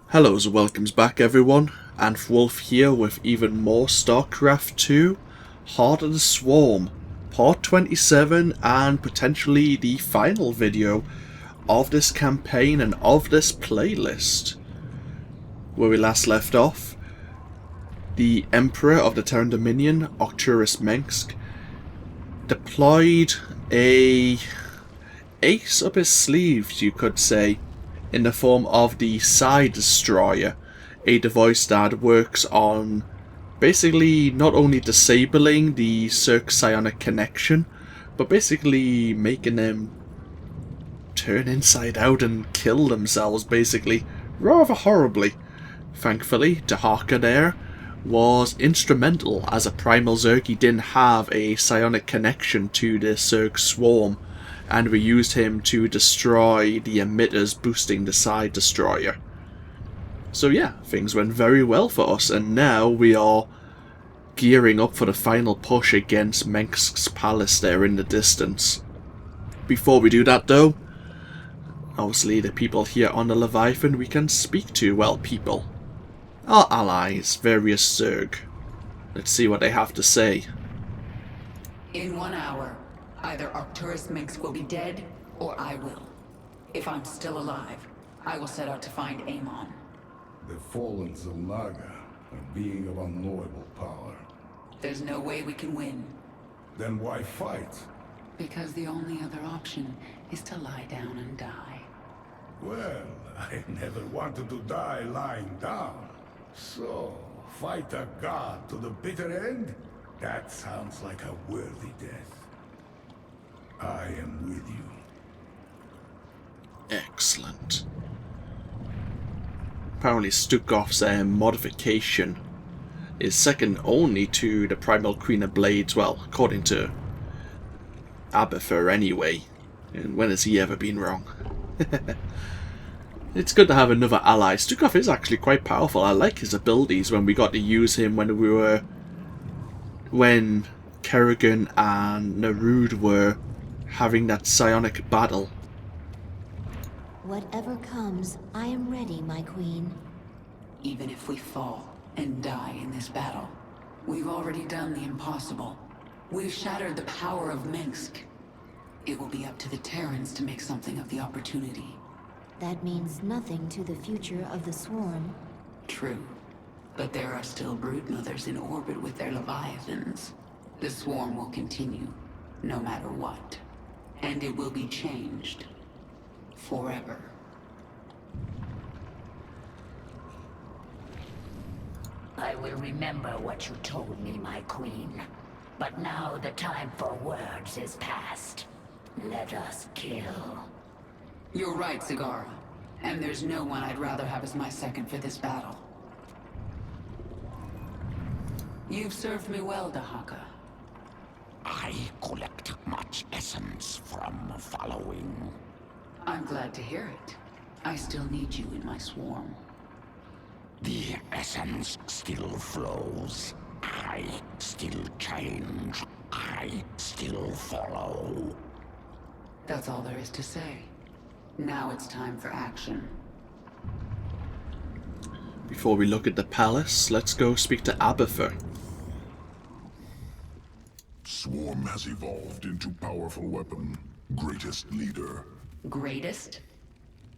Hellos and welcomes back everyone, AnthWolf here with even more StarCraft 2, Heart of the Swarm, part 27 and potentially the final video of this campaign and of this playlist. Where we last left off, the Emperor of the Terran Dominion, Arcturus Mengsk, deployed a ace up his sleeves, you could say, in the form of the Side Destroyer, a device that works on basically not only disabling the Zerg psionic connection, but basically making them turn inside out and kill themselves, basically, rather horribly. Thankfully, Dahaka there was instrumental. As a Primal Zerg, he didn't have a psionic connection to the Zerg swarm, and we used him to destroy the emitters, boosting the Side Destroyer. So yeah, things went very well for us, and now we are gearing up for the final push against Mengsk's palace there in the distance. Before we do that though, obviously the people here on the Leviathan we can speak to, well, people. Our allies, various Zerg. Let's see what they have to say. In 1 hour, either Arcturus Mengsk will be dead, or I will. If I'm still alive, I will set out to find Amon. The fallen Zilnaga, a being of unknowable power. There's no way we can win. Then why fight? Because the only other option is to lie down and die. Well, I never wanted to die lying down. So, fight a god to the bitter end? That sounds like a worthy death. I am with you. Excellent. Apparently Stukov's modification is second only to the Primal Queen of Blades, well, according to Abathur anyway. And when has he ever been wrong? It's good to have another ally. Stukov is actually quite powerful. I like his abilities when we got to use him when Kerrigan and Narud were having that psionic battle. Whatever comes, I am ready, my queen. Even if we fall and die in this battle, we've already done the impossible. We've shattered the power of Mengsk. It will be up to the Terrans to make something of the opportunity. That means nothing to the future of the swarm. True. But there are still broodmothers in orbit with their leviathans. The swarm will continue, no matter what. And it will be changed. Forever. I will remember what you told me, my queen. But now the time for words is past. Let us kill. You're right, Zagara. And there's no one I'd rather have as my second for this battle. You've served me well, Dahaka. I collect much essence from following. I'm glad to hear it. I still need you in my swarm. The essence still flows. I still change. I still follow. That's all there is to say. Now it's time for action. Before we look at the palace, let's go speak to Abathur. Swarm has evolved into powerful weapon. Greatest leader. Greatest?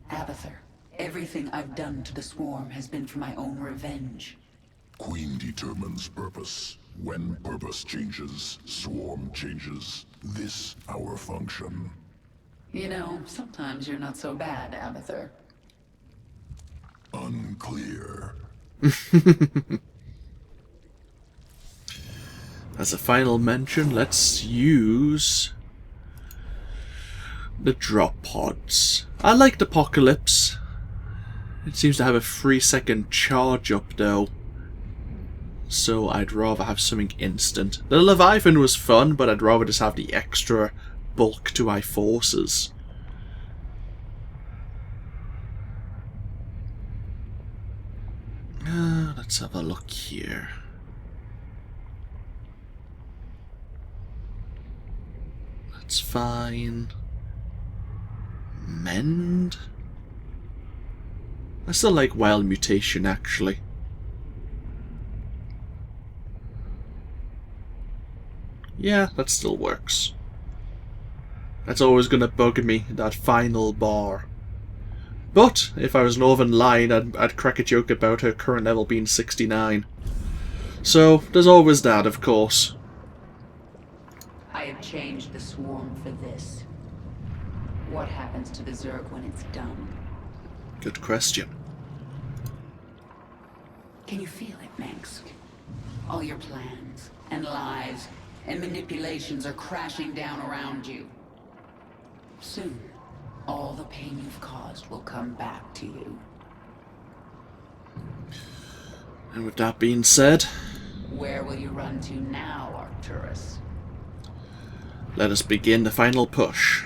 Abathur, everything I've done to the swarm has been for my own revenge. Queen determines purpose. When purpose changes, swarm changes. This our function. You know, sometimes you're not so bad, Abathur. Unclear. As a final mention, let's use the drop pods. I liked Apocalypse. It seems to have a 3-second charge up though, so I'd rather have something instant. The Leviathan was fun, but I'd rather just have the extra bulk to my forces. Let's have a look here. That's fine. Mend? I still like wild mutation, actually. Yeah, that still works. That's always gonna bug me, that final bar. But, if I was Northern Lion, I'd crack a joke about her current level being 69. So, there's always that, of course. I have changed the swarm for this. What happens to the Zerg when it's done? Good question. Can you feel it, Mengsk? All your plans, and lies, and manipulations are crashing down around you. Soon, all the pain you've caused will come back to you. And with that being said, Where will you run to now, Arcturus? let us begin the final push.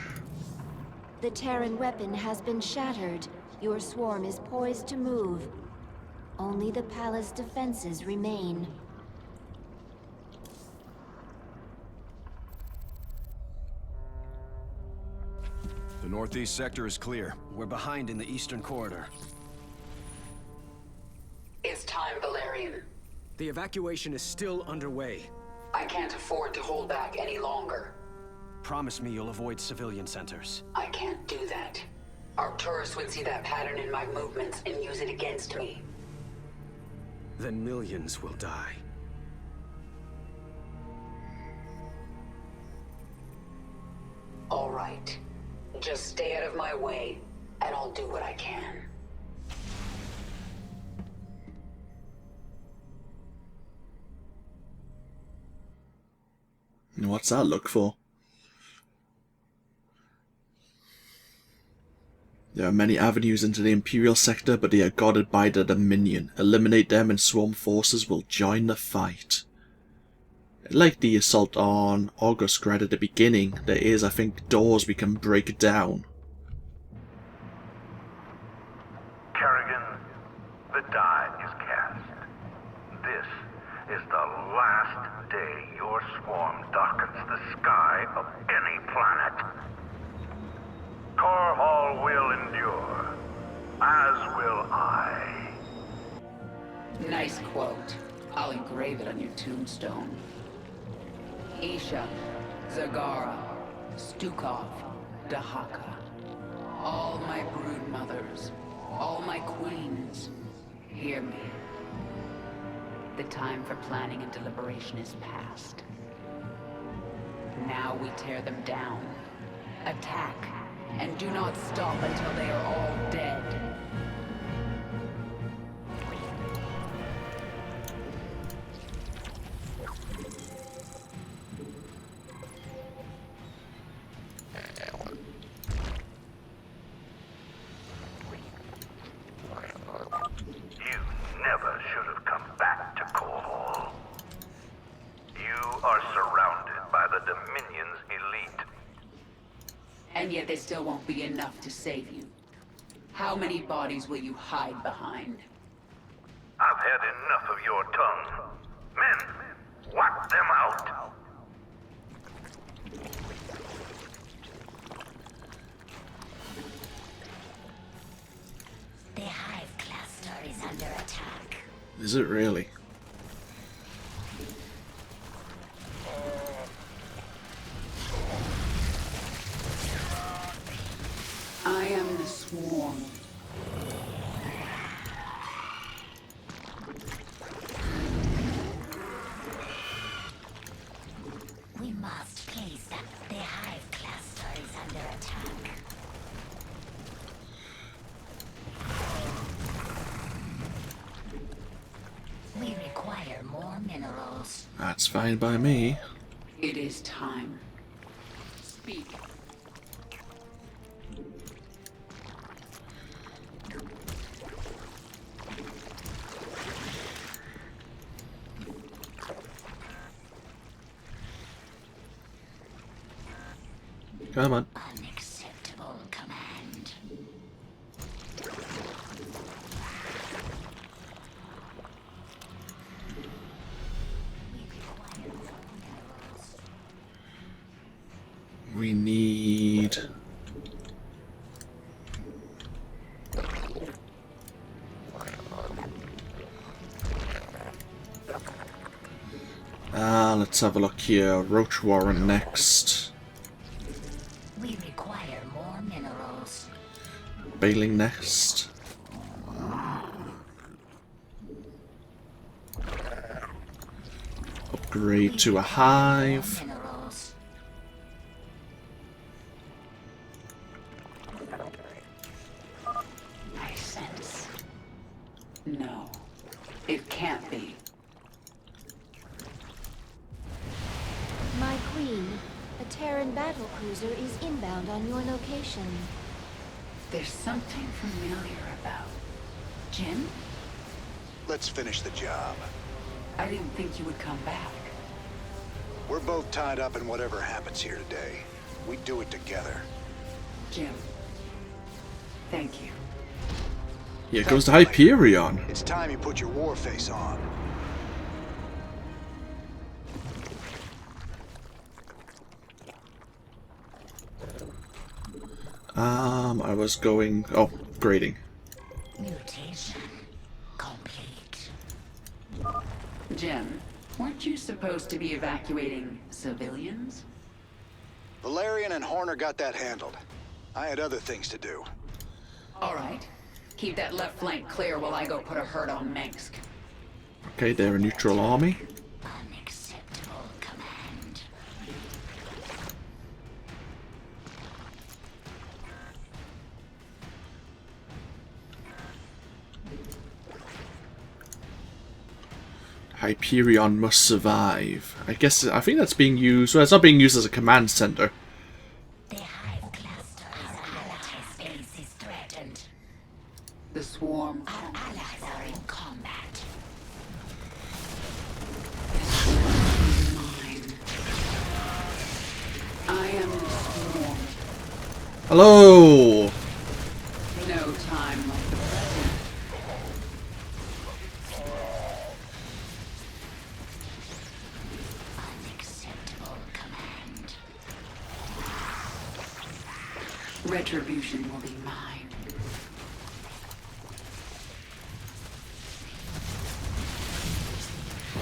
The Terran weapon has been shattered. Your swarm is poised to move. Only the palace defenses remain. The northeast sector is clear. We're behind in the eastern corridor. It's time, Valerian. The evacuation is still underway. I can't afford to hold back any longer. Promise me you'll avoid civilian centers. I can't do that. Arcturus would see that pattern in my movements and use it against me. Then millions will die. All right. Just stay out of my way, and I'll do what I can. And what's that look for? There are many avenues into the Imperial sector, but they are guarded by the Dominion. Eliminate them and swarm forces will join the fight. Like the assault on August right at the beginning, there is, I think, doors we can break down. Kerrigan, the die is cast. This is the last day your swarm darkens the sky of any planet. Korhal will endure, as will I. Nice quote. I'll engrave it on your tombstone. Isha, Zagara, Stukov, Dahaka. All my brood mothers, all my queens, hear me. The time for planning and deliberation is past. Now we tear them down, attack, and do not stop until they are all dead. You never should have come back to Korhal. You are surrounded by the Dominion's elite. And yet there still won't be enough to save you. How many bodies will you hide behind? I've had enough of your tongue. Men, whack them out. The Hive cluster is under attack. Is it really? I am the swarm. We must place them. The Hive cluster is under attack. We require more minerals. That's fine by me. It is time. Speak. Come on. Unacceptable command. We require more minerals. We need... Let's have a look here. Roach Warrant next. We require more minerals. Bailing next. Upgrade to a hive. Minerals. I sense. No, it can't be. My queen, a Terran battlecruiser is inbound on your location. There's something familiar about Jim? Let's finish the job. I didn't think you would come back. We're both tied up in whatever happens here today. We do it together. Jim. Thank you. Here goes the Hyperion. It's time you put your war face on. I was going... Oh, grading. Mutation complete. Jim, weren't you supposed to be evacuating civilians? Valerian and Horner got that handled. I had other things to do. All right. Keep that left flank clear while I go put a hurt on Mengsk. Okay, they're a neutral army. Unacceptable command. Hyperion must survive. I think that's being used... Well, it's not being used as a command center. The hive cluster, our allies' base is threatened. The swarm. Our allies are in combat. Mine. I am the swarm. Hello! No time like the present. Unacceptable command. Retribution will be mine.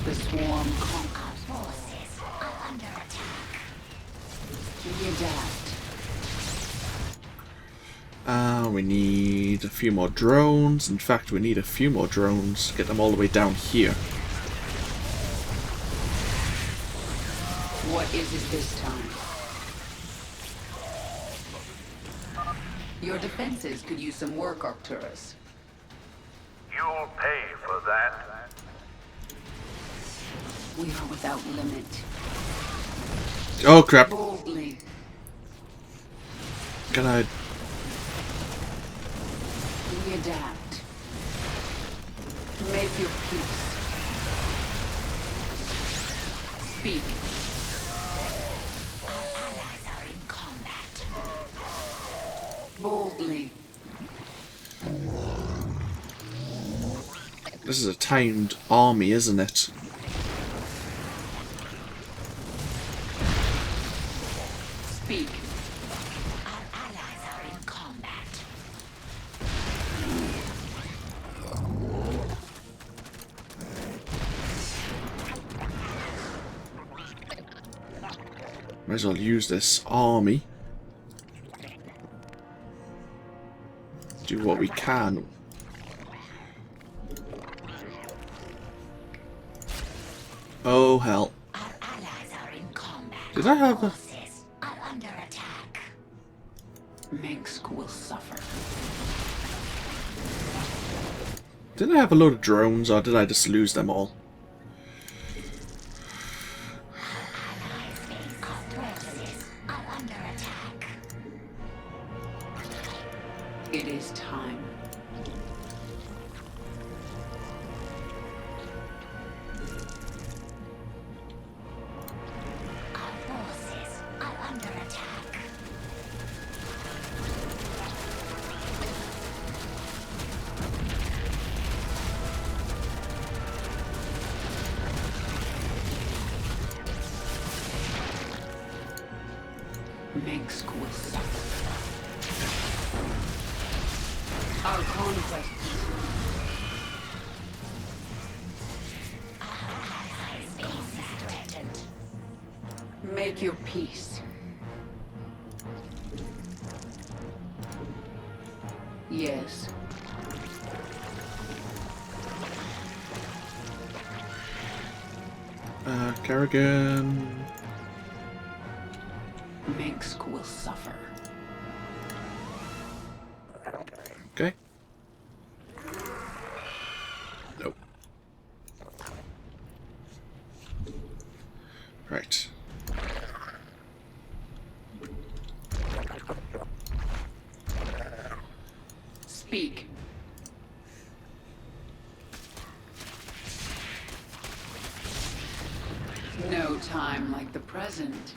The swarm conquers. Our forces are under attack. We adapt. We need a few more drones. In fact, we need a few more drones. Get them all the way down here. What is it this time? Your defenses could use some work, Arcturus. You'll pay for that. We are without limit. Oh crap. Boldly. Can I... We adapt. Make your peace. Speak. Our allies are in combat. Boldly. This is a timed army, isn't it? Speak. Our allies are in combat. Might as well use this army. Do what we can. Oh hell. Our allies are in combat. Did I have a... Forces are under attack. Mengsk will suffer. Did I have a load of drones or did I just lose them all? Our forces are under attack. It is time. Our forces are under attack. Mengsk will suffer. Our conquest. Our allies' base is threatened. Make your peace. Yes. Kerrigan. Mengsk will suffer. Okay. Nope. Right. Speak. No time like the present.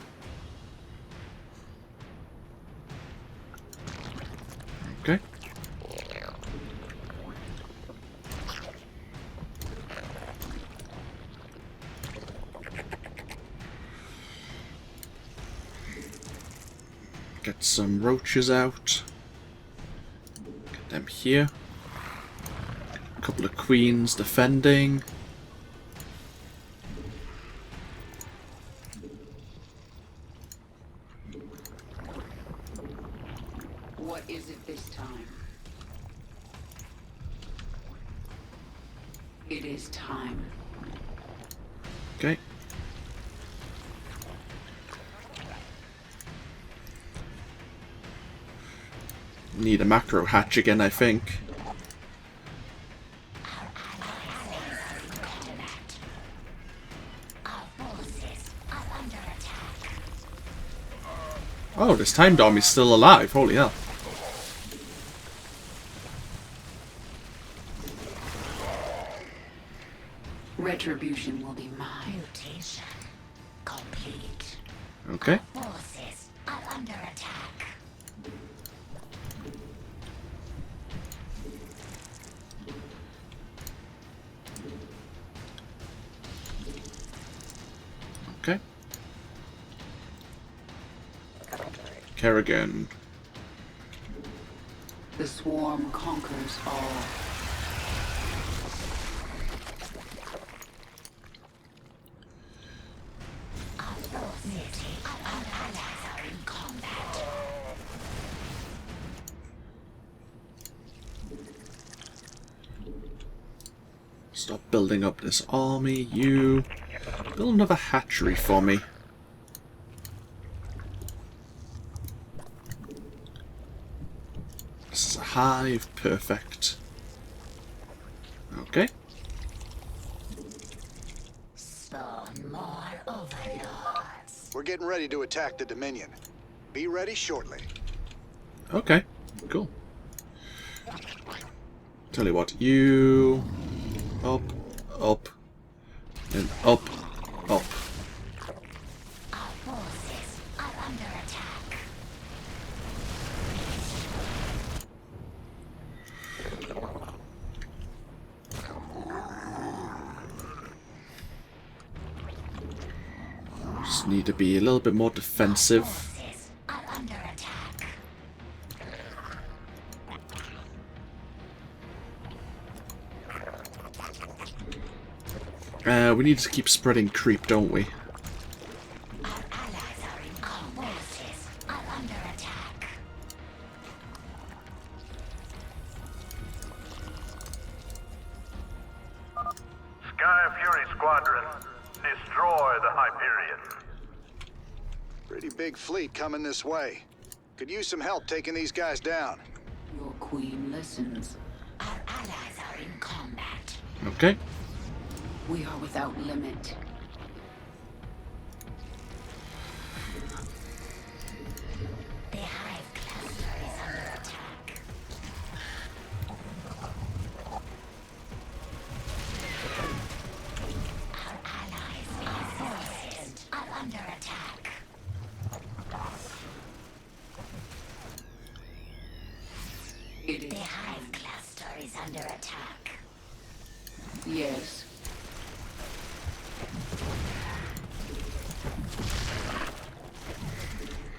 Okay. Get some roaches out. Get them here. A couple of queens defending. What is it this time? It is time. Okay. Need a macro hatch again, I think. Oh, this time Dom is still alive. Holy hell. Retribution will be mine. Mutation complete. Okay. Forces are under attack. Okay. Kerrigan. The swarm conquers all. Stop building up this army, you. Build another hatchery for me. This is a hive, perfect. Okay. Spawn more overlords. We're getting ready to attack the Dominion. Be ready shortly. Okay, cool. Tell you what, you... Up, up, and up, up. Our forces are under attack. Just need to be a little bit more defensive. Forces are under attack. We need to keep spreading creep, don't we? Our allies are in combat. Forces are under attack. Sky Fury Squadron, destroy the Hyperion. Pretty big fleet coming this way. Could use some help taking these guys down. Your queen listens. Our allies are in combat. Okay. We are without limit. The hive cluster is under attack. Our allies and forces are under attack. It is The hive cluster is under attack. yes.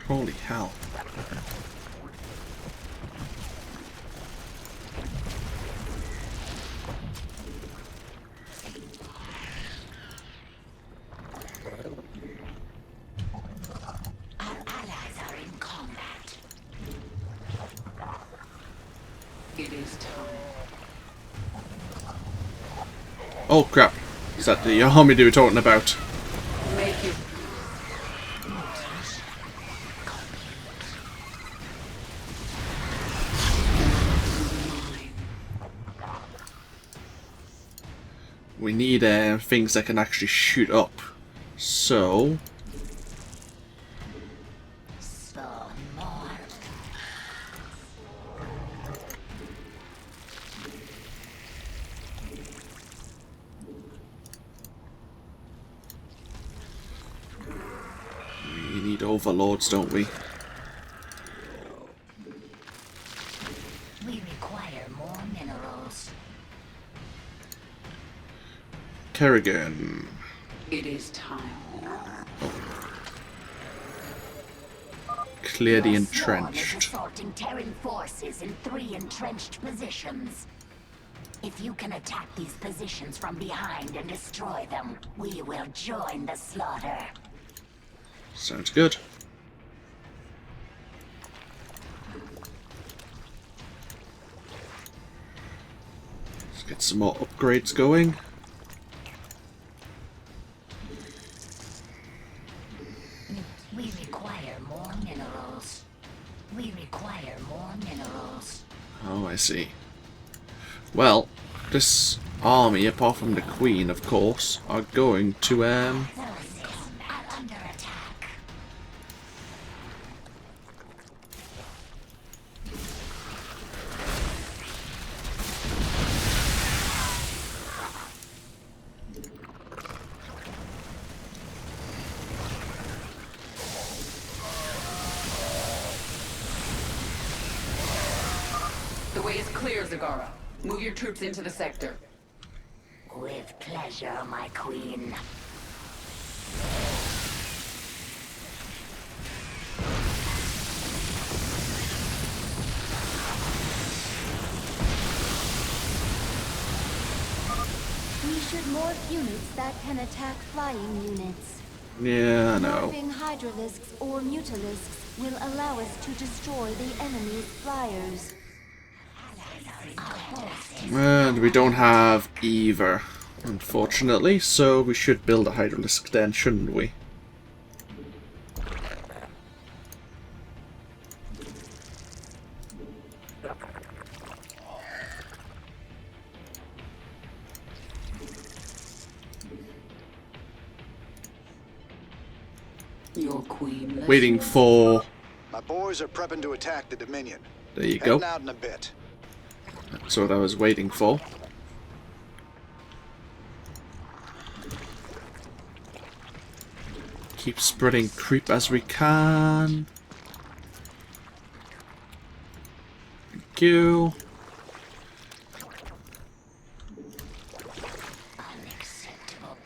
Holy hell. time. Oh crap. Is that the army they were talking about? Make it. We need things that can actually shoot up. So... we need overlords, don't we? We require more minerals. Kerrigan. It is time. Clear the Your swarm is entrenched. assaulting Terran forces in 3 entrenched positions. If you can attack these positions from behind and destroy them, we will join the slaughter. Sounds good. Let's get some more upgrades going. We require more minerals. We require more minerals. Oh, I see. Well, this army, apart from the Queen, of course, are going to, Forces are under attack. The way is clear, Zagara. Move your troops into the sector. With pleasure, my queen. We should morph units that can attack flying units. yeah, I know. Morphing hydralisks or mutalisks will allow us to destroy the enemy's flyers. And we don't have either, unfortunately, so we should build a hydralisk then, shouldn't we? Your queen. Waiting for... My boys are prepping to attack the Dominion. there you Heading go. out in a bit. That's what I was waiting for. Keep spreading creep as we can. Thank you. Unacceptable.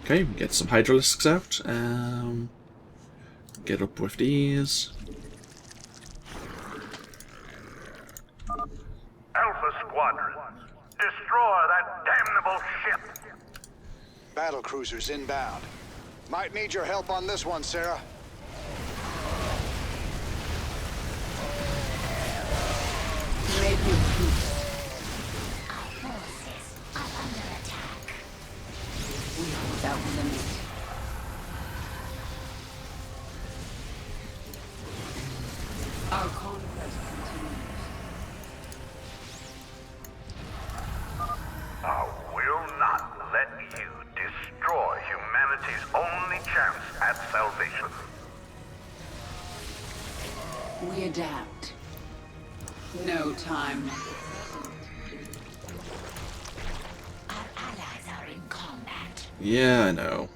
Okay, get some hydralisks out. Get up with these. Alpha Squadron, destroy that damnable ship! Battle cruisers inbound. Might need your help on this one, Sarah. Make your peace. Our forces are under attack. We are without limit. Our conquest continues. I will not let you destroy humanity's only chance at salvation. We adapt. No time. Our allies are in combat. Yeah, I know.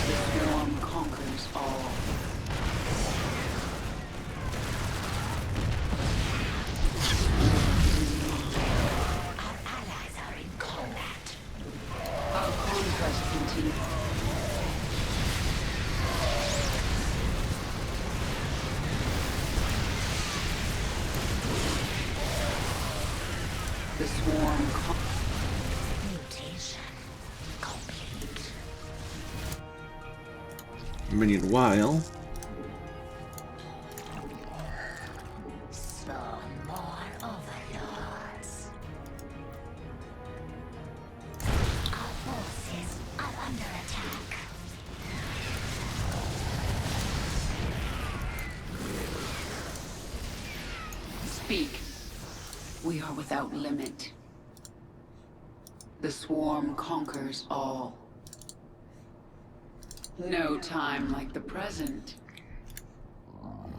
The storm conquers all. Our allies are in combat. Our conquest continues. The swarm. Mutation. Meanwhile, Spawn more overlords. Our forces are under attack. Speak. We are without limit. The swarm conquers all. No time like the present.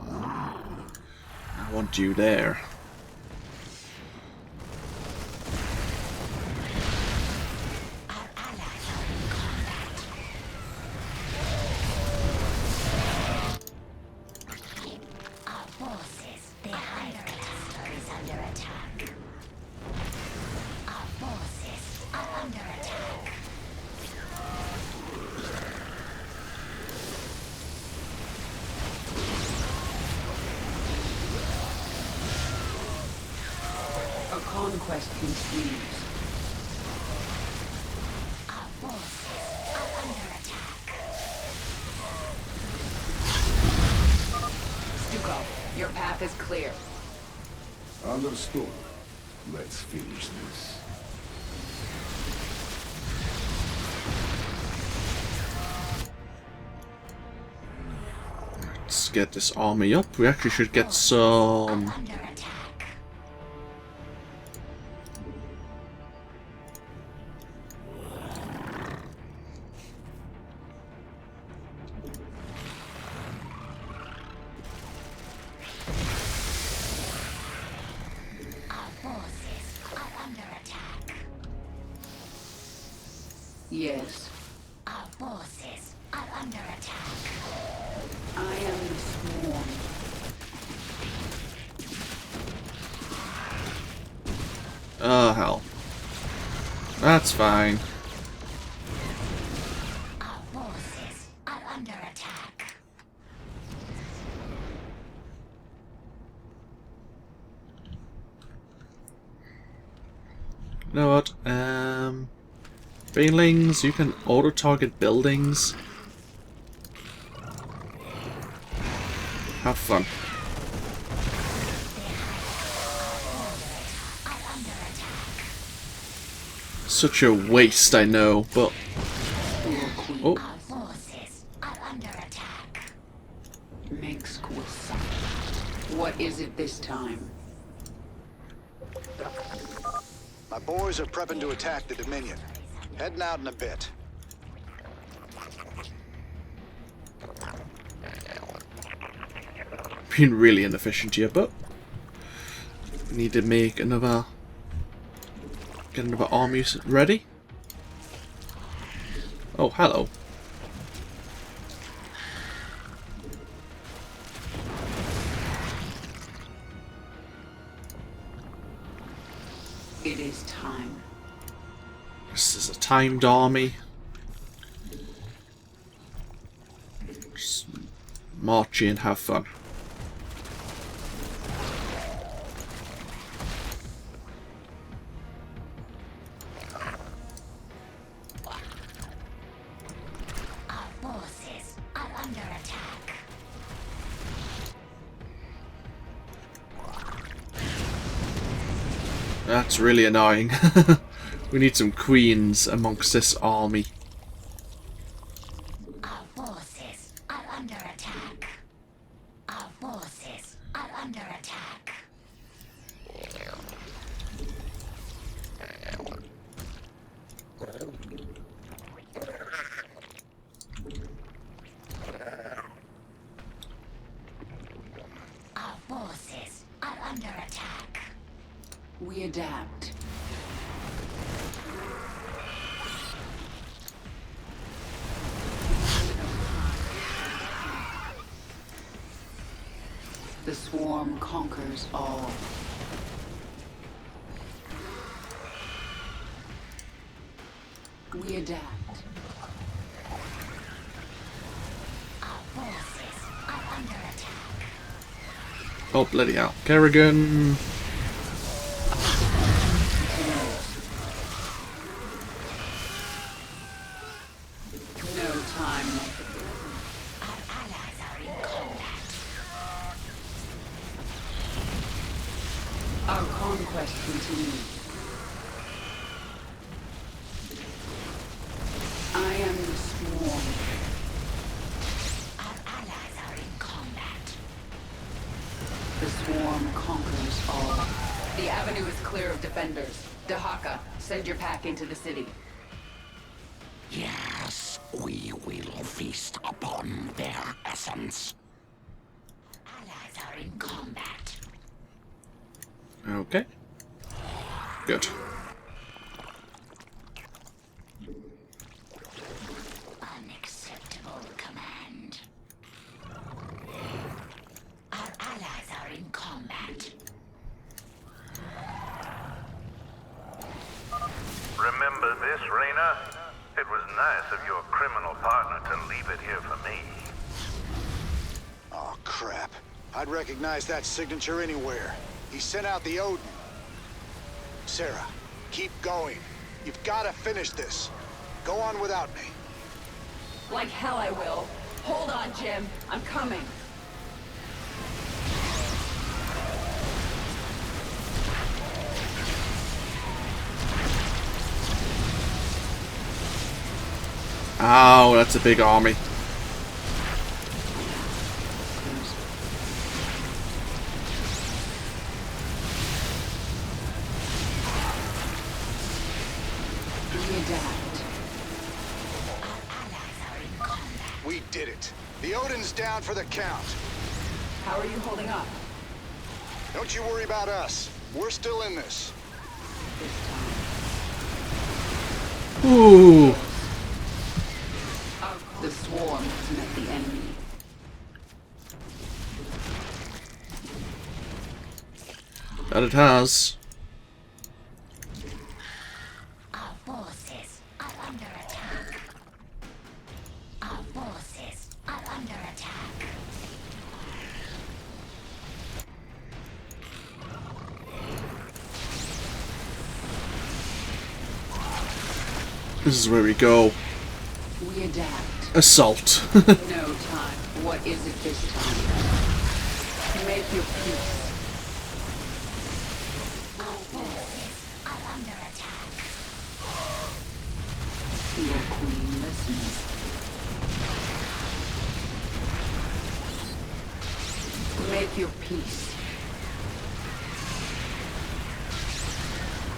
I want you there. Our allies are in combat. Our forces, the Hydra cluster is under attack. Our forces are under attack. A conquest continues. Our forces are under attack. Stukov, your path is clear. Understood. Let's finish this. Let's get this army up. We actually should get some... Under attack. Our forces are under attack. Yes, Our forces are under attack. I am the swarm. Oh, hell. That's fine. Our forces are under attack. You know what? Banelings, you can auto-target buildings. Have fun. Such a waste, I know, but... Oh, Our forces are under attack. Mengsk will suffer. What is it this time? My boys are prepping to attack the Dominion. Heading out in a bit. been really inefficient here, but we need to make another... get another army ready. Oh, hello. It is time. This is a timed army. Just march in, have fun. Our forces are under attack. That's really annoying. We need some queens amongst this army. Our forces are under attack. Our forces are under attack. Our forces are under attack. We adapt. The swarm conquers all. We adapt. Our forces are under attack. Oh, bloody hell. Kerrigan! No time. Our quest continues. I am the swarm. Our allies are in combat. The swarm conquers all. The avenue is clear of defenders. Dahaka, send your pack into the city. Yes, we will feast upon their essence. Allies are in combat. Okay. Good. Unacceptable command. Our allies are in combat. Remember this, Reyna? It was nice of your criminal partner to leave it here for me. Oh, crap. I'd recognize that signature anywhere. He sent out the Odin. Sarah, keep going. You've got to finish this. Go on without me. Like hell I will. Hold on, Jim. I'm coming. Ow, that's a big army. We did it. The Odin's down for the count. How are you holding up? Don't you worry about us. We're still in this. Ooh. The swarm has met the enemy. That it has. Our forces are under attack. Our forces are under attack. This is where we go. We adapt. Assault. No time. What is it this time? Make your peace. Our forces are under attack. Your queen listens. Make your peace.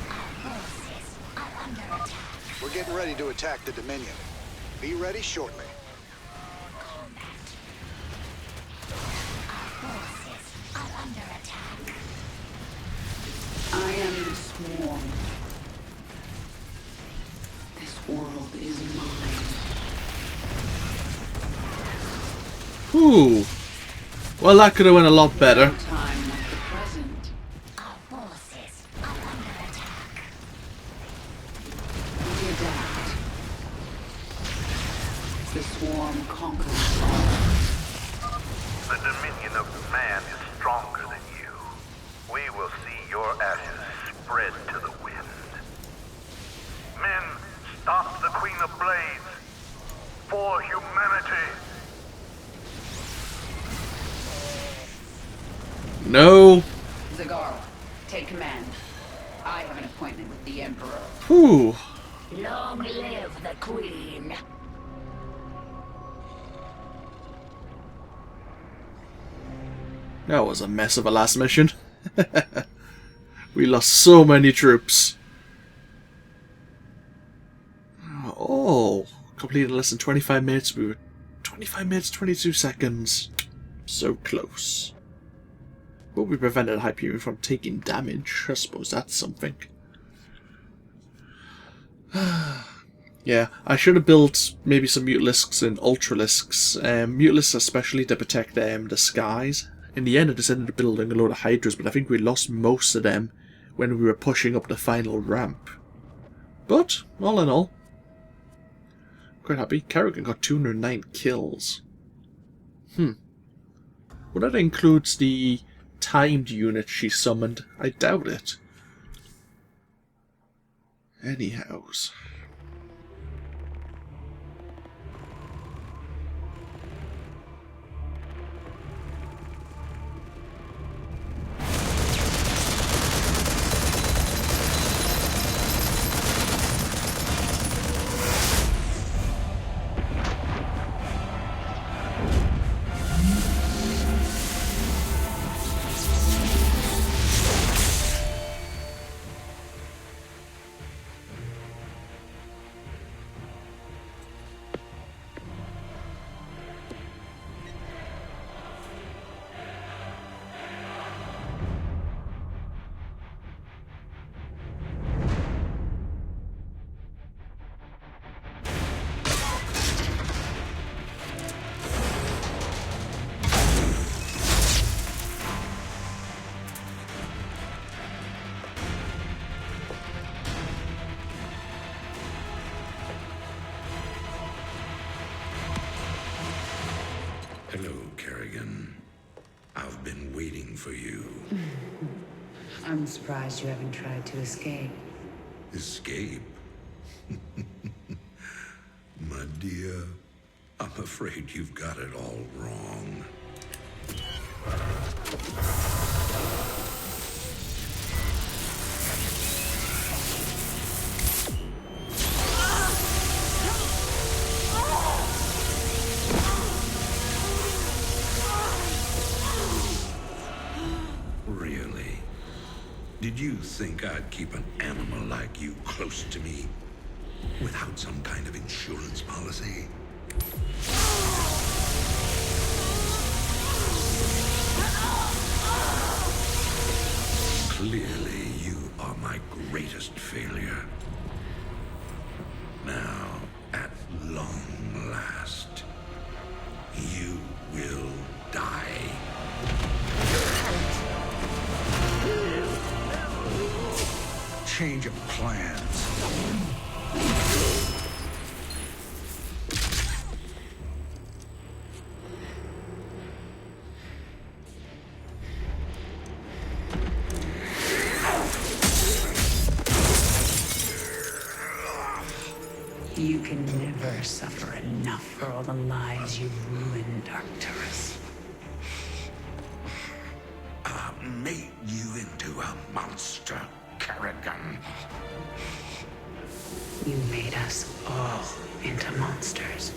Our forces are under attack. We're getting ready to attack the Dominion. Be ready shortly. Combat. Our forces are under attack. I am the swarm. This world is mine. Ooh. Well, that could have went a lot better. No time like the present. Our forces are under attack. We adapt. The swarm conquers all. The dominion of man is stronger than you. We will see your ashes spread to the wind. Men, stop the Queen of Blades. For humanity. No. Zagara, take command. I have an appointment with the Emperor. Whew. Long live the Queen. That was a mess of a last mission. We lost so many troops. Oh, completed in less than 25 minutes. We were 25 minutes, 22 seconds. So close. But we prevented Hyperion from taking damage. I suppose that's something. Yeah, I should have built maybe some Mutalisks and Ultralisks. Mutalisks especially to protect the skies. In the end I just ended up building a load of Hydras, but I think we lost most of them when we were pushing up the final ramp. But, all in all, quite happy. Kerrigan got 209 kills. Well, that includes the timed unit she summoned. I doubt it. Anyhows. Hello, Kerrigan. I've been waiting for you. I'm surprised you haven't tried to escape. Escape? My dear, I'm afraid you've got it all wrong. Really? Did you think I'd keep an animal like you close to me without some kind of insurance policy? Clearly, you are my greatest failure. Now, at long last, you will die. Change of plans. You can never suffer enough for all the lives you've ruined, Arcturus. I made you into a monster, Kerrigan. You made us all into monsters.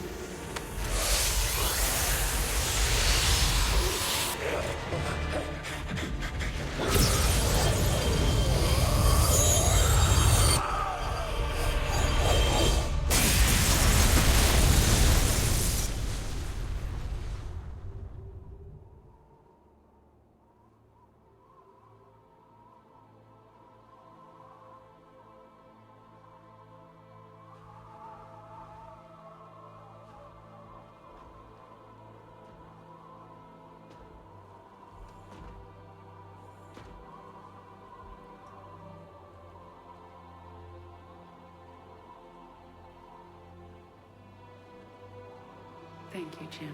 Thank you, Jim.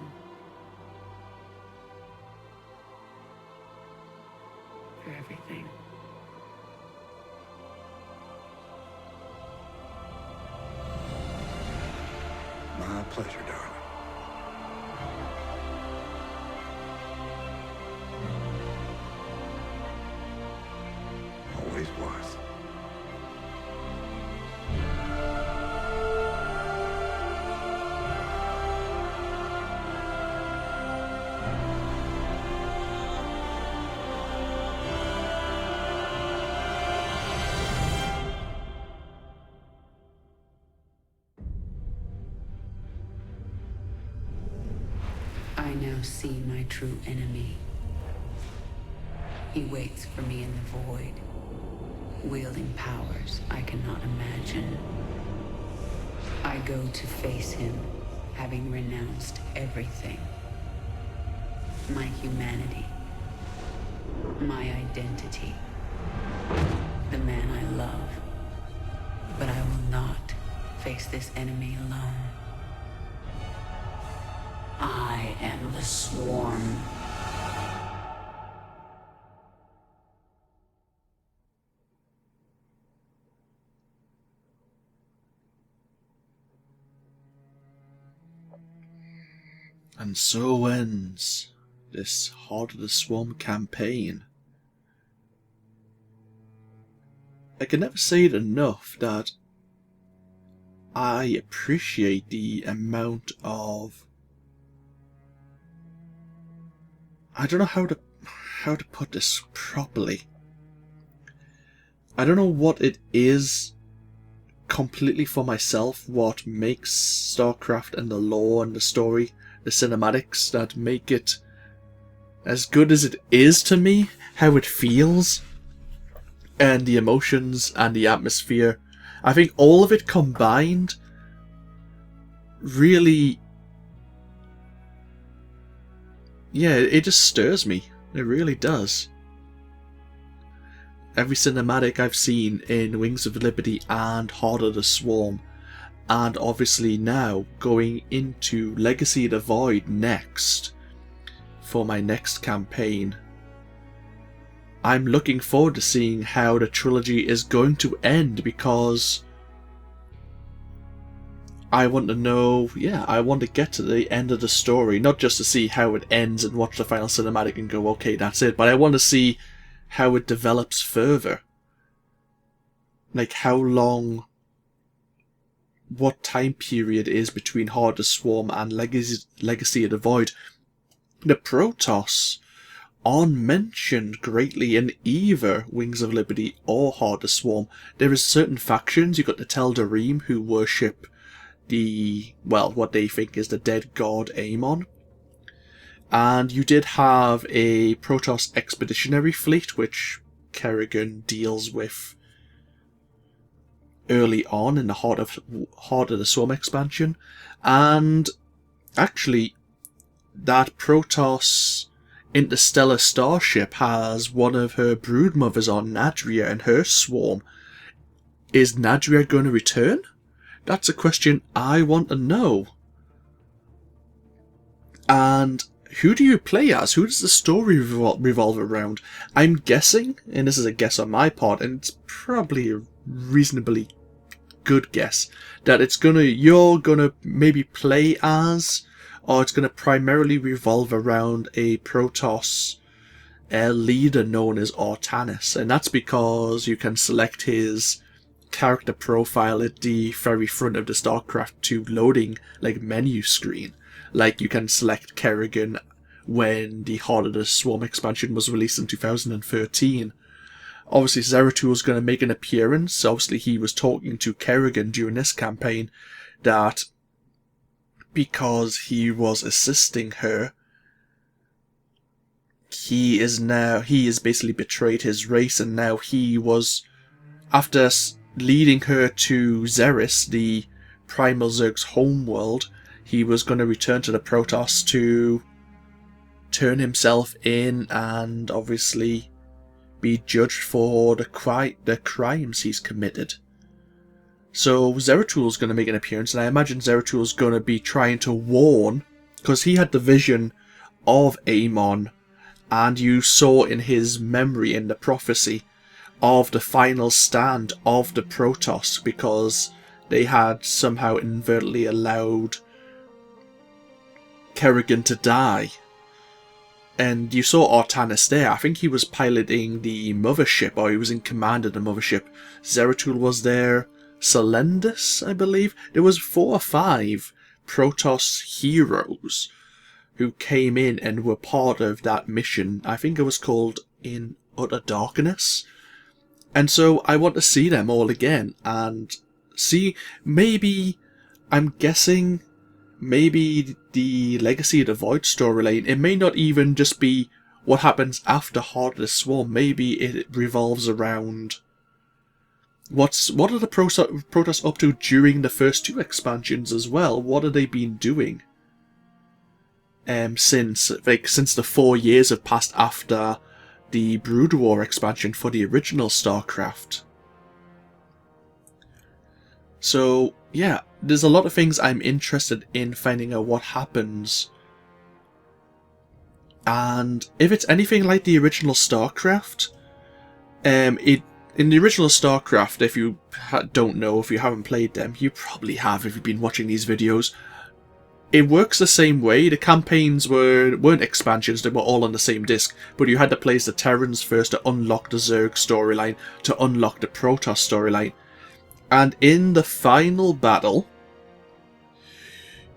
For everything. My pleasure, darling. Always was. I now see my true enemy. He waits for me in the void, wielding powers I cannot imagine. I go to face him, having renounced everything. My humanity, my identity, the man I love. But I will not face this enemy alone. I am the Swarm. And so ends this Heart of the Swarm campaign. I can never say it enough that I appreciate the amount of... I don't know how to put this properly. I don't know what it is completely for myself, what makes StarCraft and the lore and the story, the cinematics that make it as good as it is to me, how it feels, and the emotions and the atmosphere. I think all of it combined really... yeah, it just stirs me. It really does. Every cinematic I've seen in Wings of Liberty and Heart of the Swarm, and obviously now going into Legacy of the Void next, for my next campaign. I'm looking forward to seeing how the trilogy is going to end, because I want to know, yeah, I want to get to the end of the story, not just to see how it ends and watch the final cinematic and go, okay, that's it, but I want to see how it develops further. Like, how long, what time period is between Heart of the Swarm and Legacy of the Void. The Protoss aren't mentioned greatly in either Wings of Liberty or Heart of the Swarm. There is certain factions. You've got the Teldarim, who worship the, well, what they think is the dead god Amon. And you did have a Protoss expeditionary fleet, which Kerrigan deals with early on in the Heart of the Swarm expansion. And actually, that Protoss interstellar starship has one of her brood mothers on Nadria and her swarm. Is Nadria going to return? That's a question I want to know. And who do you play as? Who does the story revolve around? I'm guessing, and this is a guess on my part, and it's probably a reasonably good guess, that you're gonna maybe play as, or it's gonna primarily revolve around a Protoss leader known as Arcturus, and that's because you can select his character profile at the very front of the StarCraft 2 loading menu screen. Like, you can select Kerrigan when the Heart of the Swarm expansion was released in 2013. Obviously, Zeratul is going to make an appearance. Obviously, he was talking to Kerrigan during this campaign that because he was assisting her, he has basically betrayed his race, and now he was, after leading her to Xeris, the Primal Zerg's homeworld, he was going to return to the Protoss to turn himself in and obviously be judged for the crimes he's committed. So Zeratul's going to make an appearance, and I imagine Zeratul's going to be trying to warn, because he had the vision of Amon, and you saw in his memory, in the prophecy, of the final stand of the Protoss, because they had somehow inadvertently allowed Kerrigan to die. And you saw Arcturus there. I think he was piloting the mothership, or he was in command of the mothership. Zeratul was there. Selendus, I believe. There was 4 or 5 Protoss heroes who came in and were part of that mission. I think it was called In Utter Darkness. And so I want to see them all again and see, maybe, I'm guessing, maybe the Legacy of the Void storyline, it may not even just be what happens after Heart of the Swarm. Maybe it revolves around what are the Protoss up to during the first 2 expansions as well. What have they been doing since the 4 years have passed after the Brood War expansion for the original StarCraft? So yeah, there's a lot of things I'm interested in finding out what happens. And if it's anything like the original StarCraft, in the original StarCraft, if you don't know, if you haven't played them, you probably have if you've been watching these videos, it works the same way. The campaigns weren't expansions, they were all on the same disc, but you had to play as the Terrans first to unlock the Zerg storyline, to unlock the Protoss storyline. And in the final battle,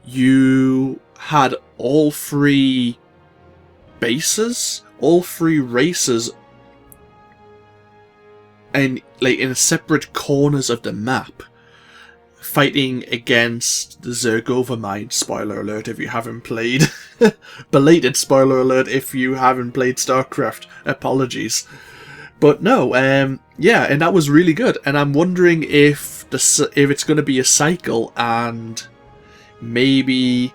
you had all 3 bases, all 3 races, and in separate corners of the map, fighting against the Zerg Overmind. Spoiler alert if you haven't played. Belated spoiler alert if you haven't played StarCraft. Apologies. But no, yeah, and that was really good. And I'm wondering if it's going to be a cycle, and maybe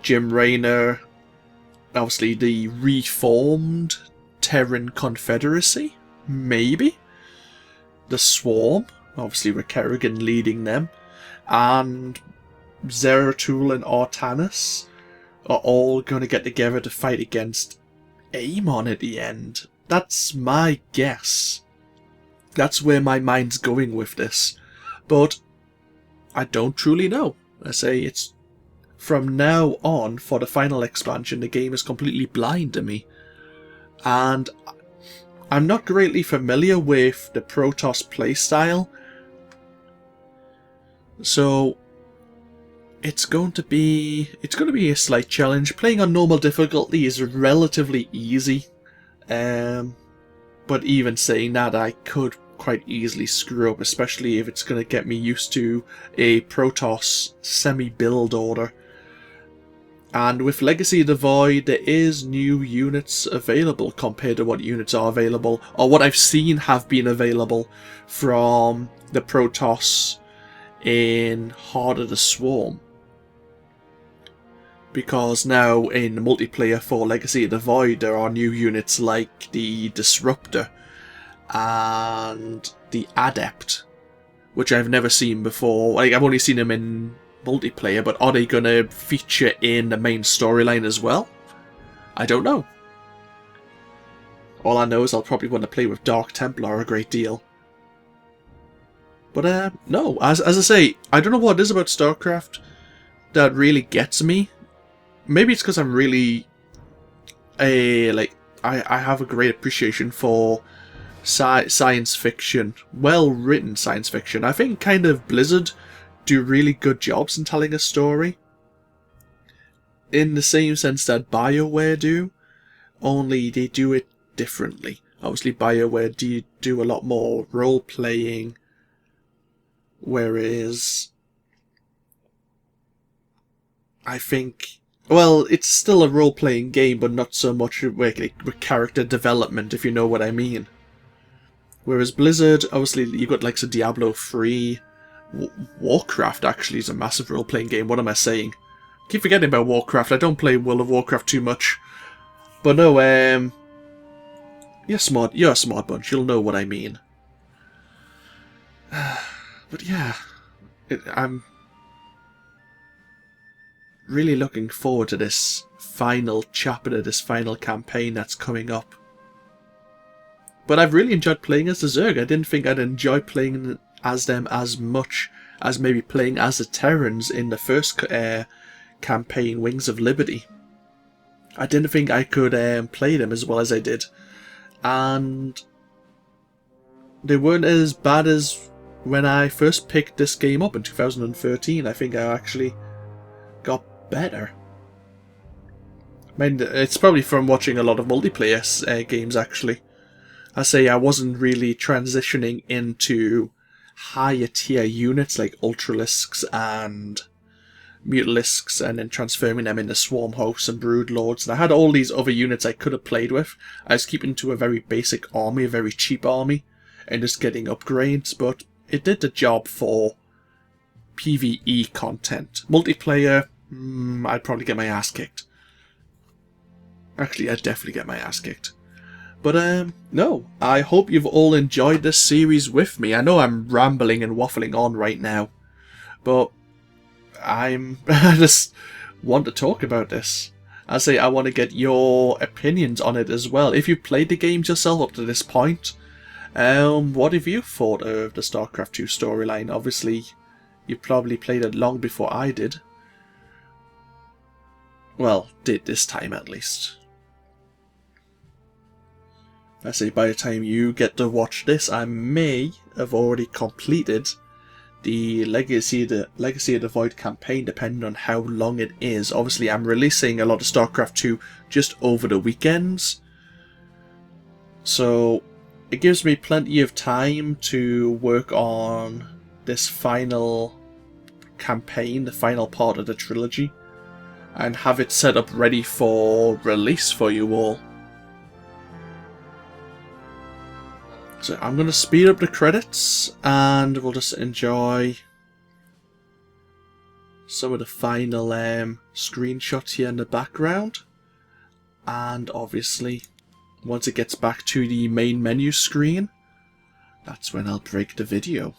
Jim Raynor, obviously the reformed Terran Confederacy, maybe the Swarm, obviously with Kerrigan leading them, and Zeratul and Arcturus, are all going to get together to fight against Amon at the end. That's my guess. That's where my mind's going with this. But I don't truly know. I say it's from now on, for the final expansion, the game is completely blind to me. And I'm not greatly familiar with the Protoss playstyle. So it's going to be a slight challenge. Playing on normal difficulty is relatively easy. But even saying that, I could quite easily screw up, especially if it's going to get me used to a Protoss semi-build order. And with Legacy of the Void, there is new units available compared to what units are available, or what I've seen have been available from the Protoss in Heart of the Swarm. Because now in multiplayer for Legacy of the Void, there are new units like the Disruptor and the Adept, which I've never seen before. Like, I've only seen them in multiplayer, but are they going to feature in the main storyline as well? I don't know. All I know is I'll probably want to play with Dark Templar a great deal. But no, as I say, I don't know what it is about StarCraft that really gets me. Maybe it's because I'm really I have a great appreciation for science fiction, well-written science fiction. I think kind of Blizzard do really good jobs in telling a story, in the same sense that BioWare do, only they do it differently. Obviously BioWare do a lot more role-playing, whereas I think, well, it's still a role-playing game, but not so much with character development, if you know what I mean. Whereas Blizzard, obviously, you've got like Diablo 3, Warcraft actually is a massive role-playing game. What am I saying? I keep forgetting about Warcraft. I don't play World of Warcraft too much. But no, you're a smart bunch. You'll know what I mean. But yeah, I'm really looking forward to this final chapter, this final campaign that's coming up. But I've really enjoyed playing as the Zerg. I didn't think I'd enjoy playing as them as much as maybe playing as the Terrans in the first campaign, Wings of Liberty. I didn't think I could play them as well as I did. And they weren't as bad as when I first picked this game up in 2013. I think I actually got better. I mean, it's probably from watching a lot of multiplayer games, actually. I say I wasn't really transitioning into higher tier units like Ultralisks and Mutalisks and then transforming them into Swarm Hosts and Brood Lords. And I had all these other units I could have played with. I was keeping to a very basic army, a very cheap army, and just getting upgrades, but it did the job for PvE content. Multiplayer, I'd probably get my ass kicked. Actually, I'd definitely get my ass kicked. But no, I hope you've all enjoyed this series with me. I know I'm rambling and waffling on right now, but I just want to talk about this. I say I want to get your opinions on it as well. If you've played the games yourself up to this point, what have you thought of the StarCraft 2 storyline? Obviously, you probably played it long before I did. Well, did this time at least. I say by the time you get to watch this, I may have already completed the Legacy of the Void campaign, depending on how long it is. Obviously, I'm releasing a lot of StarCraft 2 just over the weekends, so it gives me plenty of time to work on this final campaign, the final part of the trilogy, and have it set up ready for release for you all. So I'm going to speed up the credits and we'll just enjoy some of the final screenshots here in the background. And obviously, once it gets back to the main menu screen, that's when I'll break the video.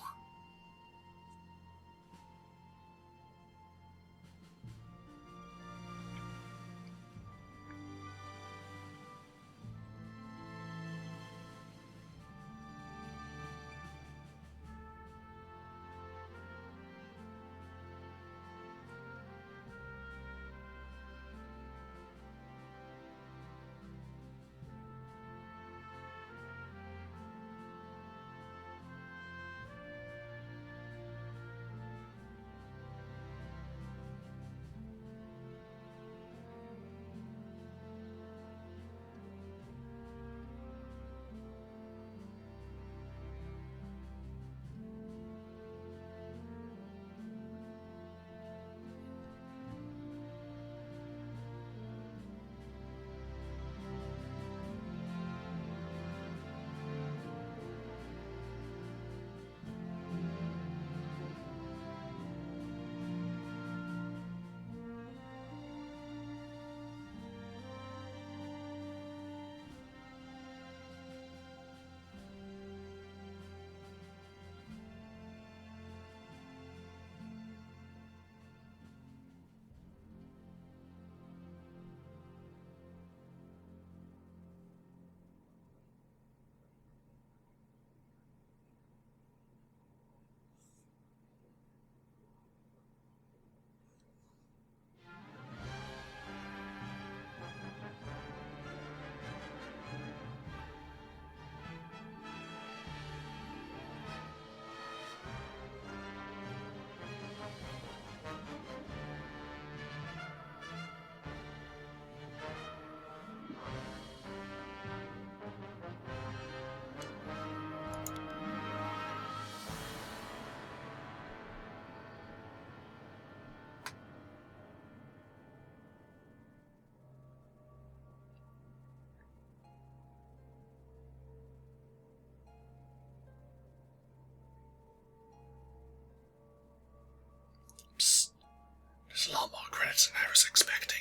credits than I was expecting.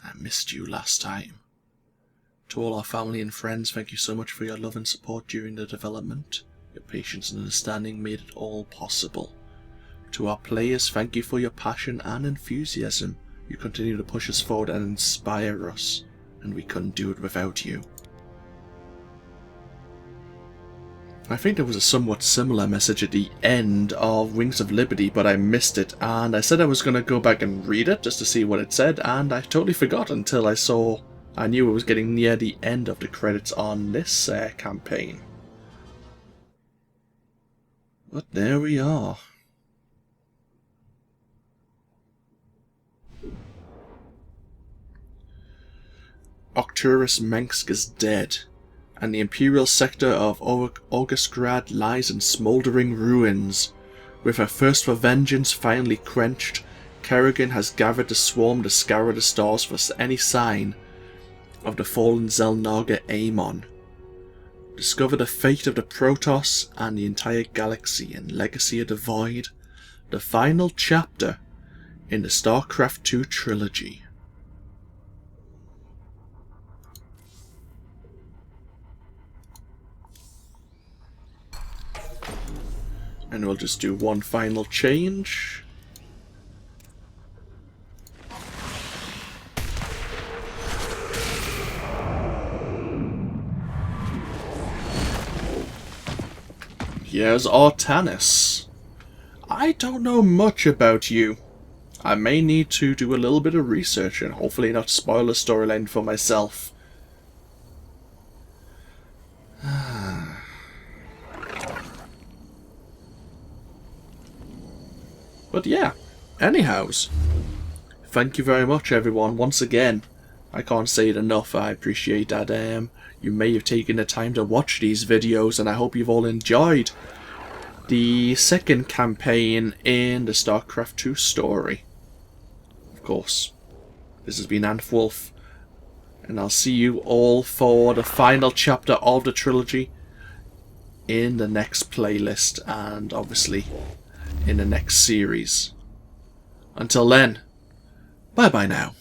I missed you last time. To all our family and friends, thank you so much for your love and support during the development. Your patience and understanding made it all possible. To our players, thank you for your passion and enthusiasm. You continue to push us forward and inspire us, and we couldn't do it without you. I think there was a somewhat similar message at the end of Wings of Liberty, but I missed it, and I said I was going to go back and read it just to see what it said, and I totally forgot until I knew it was getting near the end of the credits on this campaign. But there we are. Arcturus Mengsk is dead, and the Imperial sector of Augustgrad lies in smouldering ruins. With her thirst for vengeance finally quenched, Kerrigan has gathered the swarm to scour the stars for any sign of the fallen Xel'Naga Amon. Discover the fate of the Protoss and the entire galaxy in Legacy of the Void, the final chapter in the StarCraft 2 trilogy. And we'll just do one final change. Here's Artanis. I don't know much about you. I may need to do a little bit of research and hopefully not spoil the storyline for myself. But yeah, anyhows, thank you very much everyone once again. I can't say it enough, I appreciate that you may have taken the time to watch these videos, and I hope you've all enjoyed the second campaign in the StarCraft 2 story. Of course, this has been AnthWolf, and I'll see you all for the final chapter of the trilogy in the next playlist, and obviously in the next series. Until then, bye bye now.